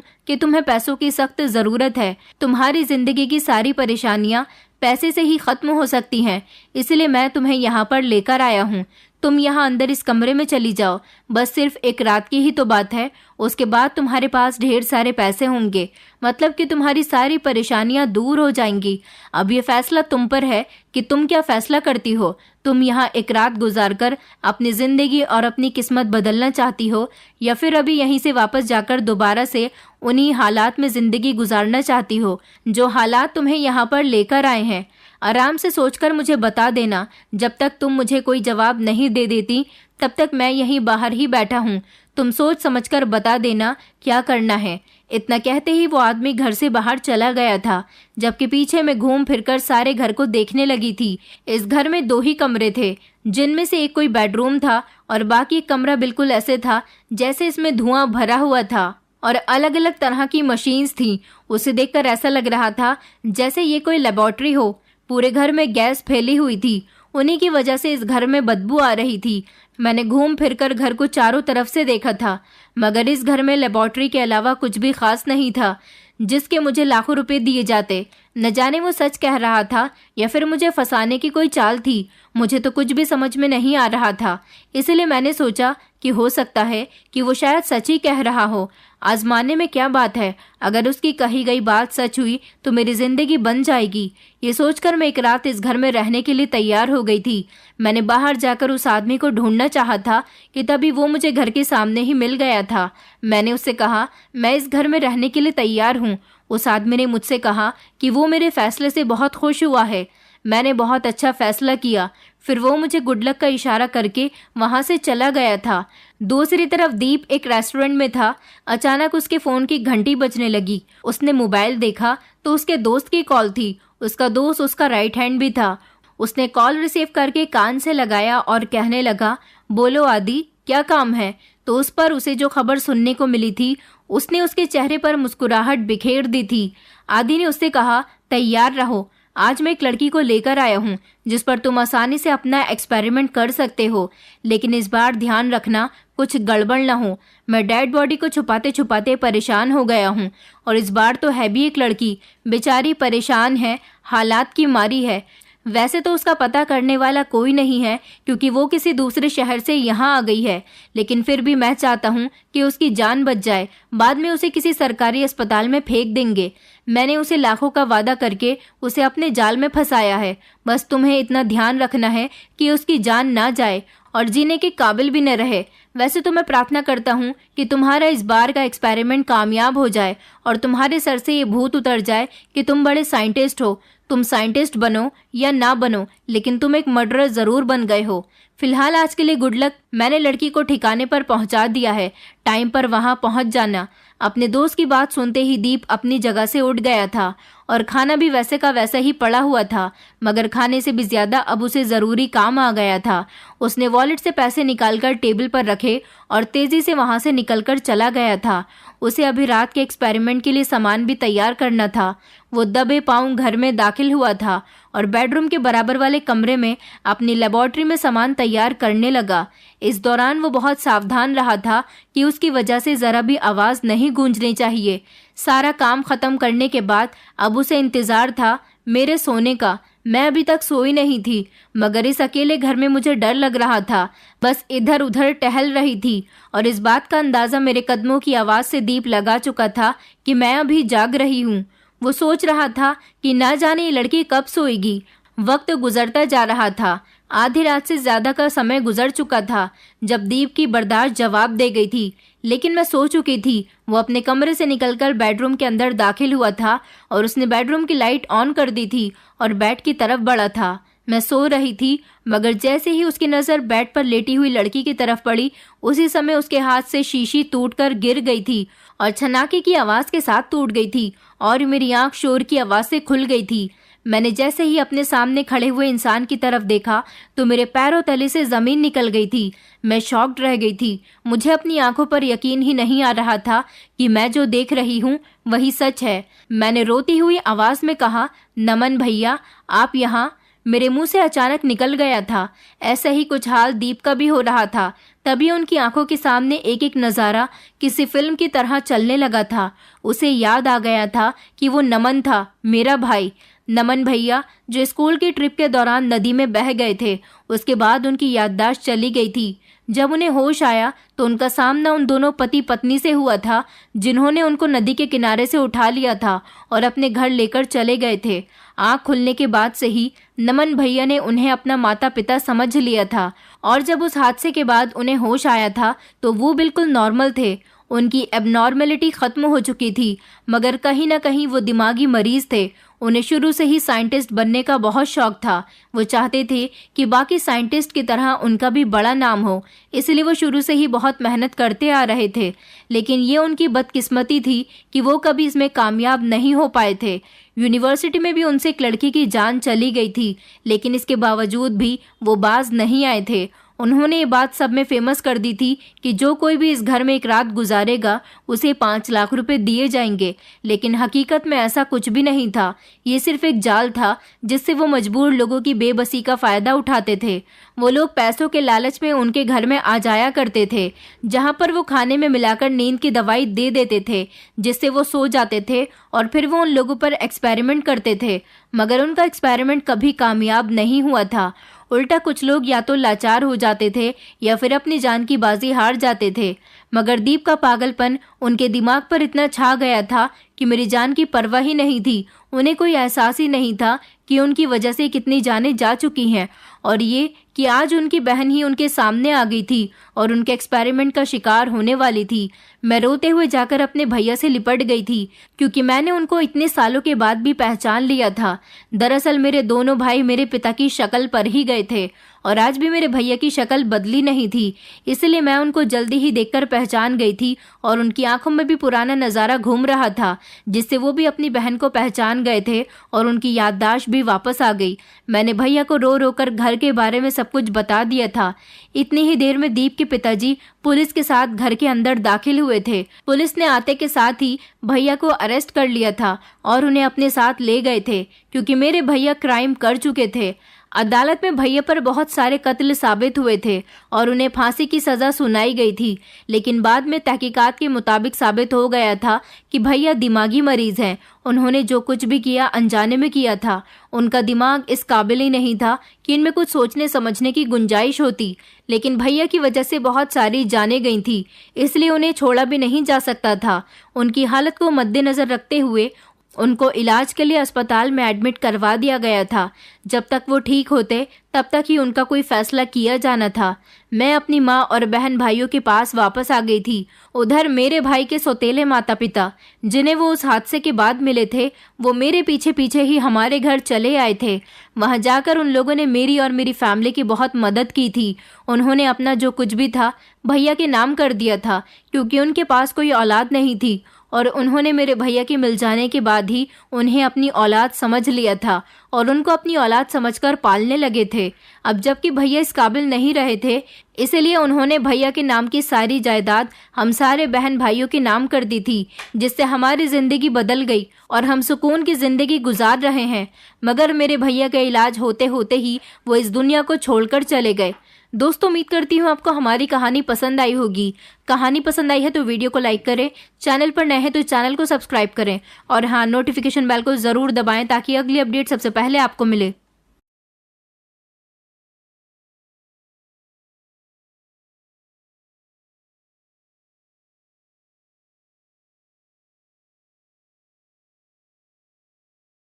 कि तुम्हें पैसों की सख्त ज़रूरत है। तुम्हारी ज़िंदगी की सारी परेशानियाँ पैसे से ही ख़त्म हो सकती हैं, इसलिए मैं तुम्हें यहाँ पर लेकर आया हूँ। तुम यहाँ अंदर इस कमरे में चली जाओ, बस सिर्फ एक रात की ही तो बात है, उसके बाद तुम्हारे पास ढेर सारे पैसे होंगे, मतलब कि तुम्हारी सारी परेशानियाँ दूर हो जाएंगी। अब ये फैसला तुम पर है कि तुम क्या फैसला करती हो। तुम यहाँ एक रात गुजारकर अपनी ज़िंदगी और अपनी किस्मत बदलना चाहती हो, या फिर अभी यहीं से वापस जाकर दोबारा से उन्हीं हालात में ज़िंदगी गुजारना चाहती हो जो हालात तुम्हें यहाँ पर लेकर आए हैं। आराम से सोचकर मुझे बता देना। जब तक तुम मुझे कोई जवाब नहीं दे देती तब तक मैं यहीं बाहर ही बैठा हूँ। तुम सोच समझकर बता देना क्या करना है। इतना कहते ही वो आदमी घर से बाहर चला गया था, जबकि पीछे मैं घूम फिरकर सारे घर को देखने लगी थी। इस घर में 2 ही कमरे थे, जिनमें से एक कोई बेडरूम था और बाकी कमरा बिल्कुल ऐसे था जैसे इसमें धुआं भरा हुआ था और अलग अलग तरह की मशीन्स थी। उसे देखकर ऐसा लग रहा था जैसे ये कोई लेबोरेटरी हो। पूरे घर में गैस फैली हुई थी, उन्हीं की वजह से इस घर में बदबू आ रही थी। मैंने घूम फिरकर घर को चारों तरफ से देखा था, मगर इस घर में लेबोरेटरी के अलावा कुछ भी खास नहीं था जिसके मुझे लाखों रुपए दिए जाते। न जाने वो सच कह रहा था या फिर मुझे फंसाने की कोई चाल थी। मुझे तो कुछ भी समझ में नहीं आ रहा था, इसलिए मैंने सोचा कि हो सकता है कि वो शायद सच ही कह रहा हो। आजमाने में क्या बात है, अगर उसकी कही गई बात सच हुई तो मेरी जिंदगी बन जाएगी। ये सोचकर मैं एक रात इस घर में रहने के लिए तैयार हो गई थी। मैंने बाहर जाकर उस आदमी को ढूंढना चाहा था कि तभी वो मुझे घर के सामने ही मिल गया था। मैंने उससे कहा, मैं इस घर में रहने के लिए तैयार हूँ। उस आदमी ने मुझसे कहा कि वो मेरे फैसले से बहुत खुश हुआ है। मैंने बहुत अच्छा फैसला किया। फिर वो मुझे गुड लक का इशारा करके वहां से चला गया था। दूसरी तरफ दीप एक रेस्टोरेंट में था। अचानक उसके फोन की घंटी बजने लगी। उसने मोबाइल देखा तो उसके दोस्त की कॉल थी। उसका दोस्त उसका राइट हैंड भी था। उसने कॉल रिसीव करके कान से लगाया और कहने लगा, बोलो आदि, क्या काम है? तो उस पर उसे जो खबर सुनने को मिली थी उसने उसके चेहरे पर मुस्कुराहट बिखेर दी थी। आदि ने उससे कहा, तैयार रहो, आज मैं एक लड़की को लेकर आया हूँ जिस पर तुम आसानी से अपना एक्सपेरिमेंट कर सकते हो, लेकिन इस बार ध्यान रखना कुछ गड़बड़ न हो। मैं डेड बॉडी को छुपाते छुपाते परेशान हो गया हूँ और इस बार तो है भी एक लड़की, बेचारी परेशान है, हालात की मारी है। वैसे तो उसका पता करने वाला कोई नहीं है क्योंकि वो किसी दूसरे शहर से यहाँ आ गई है, लेकिन फिर भी मैं चाहता हूँ कि उसकी जान बच जाए। बाद में उसे किसी सरकारी अस्पताल में फेंक देंगे। मैंने उसे लाखों का वादा करके उसे अपने जाल में फंसाया है। बस तुम्हें इतना ध्यान रखना है कि उसकी जान ना जाए और जीने के काबिल भी न रहे। वैसे तो मैं प्रार्थना करता हूँ कि तुम्हारा इस बार का एक्सपेरिमेंट कामयाब हो जाए और तुम्हारे सर से ये भूत उतर जाए कि तुम बड़े साइंटिस्ट हो। तुम साइंटिस्ट बनो या ना बनो, लेकिन तुम एक मर्डरर जरूर बन गए हो। फिलहाल आज के लिए गुड लक। मैंने लड़की को ठिकाने पर पहुंचा दिया है, टाइम पर वहां पहुंच जाना। अपने दोस्त की बात सुनते ही दीप अपनी जगह से उठ गया था और खाना भी वैसे का वैसा ही पड़ा हुआ था, मगर खाने से भी ज्यादा अब उसे जरूरी काम आ गया था। उसने वॉलेट से पैसे निकालकर टेबल पर रखे और तेजी से वहां से निकलकर चला गया था। उसे अभी रात के एक्सपेरिमेंट के लिए सामान भी तैयार करना था। वो दबे पांव घर में दाखिल हुआ था और बेडरूम के बराबर वाले कमरे में अपनी लेबोरेटरी में सामान तैयार करने लगा। इस दौरान वो बहुत सावधान रहा था कि उसकी वजह से जरा भी आवाज नहीं गूंजनी चाहिए। सारा काम खत्म करने के बाद अब उसे इंतजार था मेरे सोने का। मैं अभी तक सोई नहीं थी, मगर इस अकेले घर में मुझे डर लग रहा था। बस इधर उधर टहल रही थी और इस बात का अंदाजा मेरे कदमों की आवाज से दीप लगा चुका था कि मैं अभी जाग रही हूँ। वो सोच रहा था कि ना जाने ये लड़की कब सोएगी। वक्त गुजरता जा रहा था। आधी रात से ज्यादा का समय गुजर चुका था जब दीप की बर्दाश्त जवाब दे गई थी, लेकिन मैं सो चुकी थी। वो अपने कमरे से निकलकर बेडरूम के अंदर दाखिल हुआ था और उसने बेडरूम की लाइट ऑन कर दी थी और बेड की तरफ बढ़ा था। मैं सो रही थी, मगर जैसे ही उसकी नजर बेड पर लेटी हुई लड़की की तरफ पड़ी, उसी समय उसके हाथ से शीशी टूटकर गिर गई थी और छनाके की आवाज के साथ टूट गई थी और मेरी आंख शोर की आवाज से खुल गई थी। मैंने जैसे ही अपने सामने खड़े हुए इंसान की तरफ देखा तो मेरे पैरों तले से जमीन निकल गई थी। मैं शॉक्ड रह गई थी। मुझे अपनी आंखों पर यकीन ही नहीं आ रहा था कि मैं जो देख रही हूँ वही सच है। मैंने रोती हुई आवाज में कहा, नमन भैया, आप यहाँ? मेरे मुंह से अचानक निकल गया था। ऐसा ही कुछ हाल दीप का भी हो रहा था। तभी उनकी आंखों के सामने एक एक नजारा किसी फिल्म की तरह चलने लगा था। उसे याद आ गया था कि वो नमन था, मेरा भाई। नमन भैया जो स्कूल की ट्रिप के दौरान नदी में बह गए थे। उसके बाद उनकी याददाश्त चली गई थी। जब उन्हें होश आया तो उनका सामना उन दोनों पति पत्नी से हुआ था जिन्होंने उनको नदी के किनारे से उठा लिया था और अपने घर लेकर चले गए थे। आँख खुलने के बाद से ही नमन भैया ने उन्हें अपना माता पिता समझ लिया था और जब उस हादसे के बाद उन्हें होश आया था तो वो बिल्कुल नॉर्मल थे। उनकी एबनॉर्मेलिटी खत्म हो चुकी थी, मगर कहीं ना कहीं वो दिमागी मरीज थे। उन्हें शुरू से ही साइंटिस्ट बनने का बहुत शौक था। वो चाहते थे कि बाकी साइंटिस्ट की तरह उनका भी बड़ा नाम हो, इसलिए वो शुरू से ही बहुत मेहनत करते आ रहे थे। लेकिन ये उनकी बदकिस्मती थी कि वो कभी इसमें कामयाब नहीं हो पाए थे। यूनिवर्सिटी में भी उनसे एक लड़की की जान चली गई थी, लेकिन इसके बावजूद भी वो बाज नहीं आए थे। उन्होंने ये बात सब में फेमस कर दी थी कि जो कोई भी इस घर में एक रात गुजारेगा उसे 5 लाख रुपए दिए जाएंगे। लेकिन हकीकत में ऐसा कुछ भी नहीं था। ये सिर्फ एक जाल था जिससे वो मजबूर लोगों की बेबसी का फायदा उठाते थे। वो लोग पैसों के लालच में उनके घर में आ जाया करते थे, जहां पर वो खाने में मिलाकर नींद की दवाई दे देते थे, जिससे वो सो जाते थे और फिर वो उन लोगों पर एक्सपेरिमेंट करते थे। मगर उनका एक्सपेरिमेंट कभी कामयाब नहीं हुआ था। उल्टा कुछ लोग या तो लाचार हो जाते थे या फिर अपनी जान की बाजी हार जाते थे। मगर दीप का पागलपन उनके दिमाग पर इतना छा गया था कि मेरी जान की परवाह ही नहीं थी। उन्हें कोई एहसास ही नहीं था कि उनकी वजह से कितनी जानें जा चुकी हैं, और ये कि आज उनकी बहन ही उनके सामने आ गई थी और उनके एक्सपेरिमेंट का शिकार होने वाली थी। मैं रोते हुए जाकर अपने भैया से लिपट गई थी, क्योंकि मैंने उनको इतने सालों के बाद भी पहचान लिया था। दरअसल मेरे दोनों भाई मेरे पिता की शक्ल पर ही गए थे और आज भी मेरे भैया की शक्ल बदली नहीं थी, इसलिए मैं उनको जल्दी ही देखकर पहचान गई थी और उनकी आंखों में भी पुराना नज़ारा घूम रहा था, जिससे वो भी अपनी बहन को पहचान गए थे और उनकी याददाश्त भी वापस आ गई। मैंने भैया को रो रो कर घर के बारे में सब कुछ बता दिया था। इतनी ही देर में दीप के पिताजी पुलिस के साथ घर के अंदर दाखिल हुए थे। पुलिस ने आते के साथ ही भैया को अरेस्ट कर लिया था और उन्हें अपने साथ ले गए थे, क्योंकि मेरे भैया क्राइम कर चुके थे। अदालत में भैया पर बहुत सारे कत्ल साबित हुए थे और उन्हें फांसी की सजा सुनाई गई थी, लेकिन बाद में तहकीकात के मुताबिक साबित हो गया था कि भैया दिमागी मरीज हैं। उन्होंने जो कुछ भी किया अनजाने में किया था। उनका दिमाग इस काबिल ही नहीं था कि इनमें कुछ सोचने समझने की गुंजाइश होती। लेकिन भैया की वजह से बहुत सारी जानें गई थी, इसलिए उन्हें छोड़ा भी नहीं जा सकता था। उनकी हालत को मद्देनजर रखते हुए उनको इलाज के लिए अस्पताल में एडमिट करवा दिया गया था। जब तक वो ठीक होते तब तक ही उनका कोई फैसला किया जाना था। मैं अपनी माँ और बहन भाइयों के पास वापस आ गई थी। उधर मेरे भाई के सौतेले माता पिता, जिन्हें वो उस हादसे के बाद मिले थे, वो मेरे पीछे पीछे ही हमारे घर चले आए थे। वहाँ जाकर उन लोगों ने मेरी और मेरी फैमिली की बहुत मदद की थी। उन्होंने अपना जो कुछ भी था भैया के नाम कर दिया था, क्योंकि उनके पास कोई औलाद नहीं थी, और उन्होंने मेरे भैया के मिल जाने के बाद ही उन्हें अपनी औलाद समझ लिया था और उनको अपनी औलाद समझकर पालने लगे थे। अब जबकि भैया इस काबिल नहीं रहे थे, इसलिए उन्होंने भैया के नाम की सारी जायदाद हम सारे बहन भाइयों के नाम कर दी थी, जिससे हमारी जिंदगी बदल गई और हम सुकून की जिंदगी गुजार रहे हैं। मगर मेरे भैया का इलाज होते होते ही वो इस दुनिया को छोड़कर चले गए। दोस्तों, उम्मीद करती हूँ आपको हमारी कहानी पसंद आई होगी। कहानी पसंद आई है तो वीडियो को लाइक करें, चैनल पर नए हैं तो चैनल को सब्सक्राइब करें और हाँ, नोटिफिकेशन बेल को ज़रूर दबाएं ताकि अगली अपडेट सबसे पहले आपको मिले।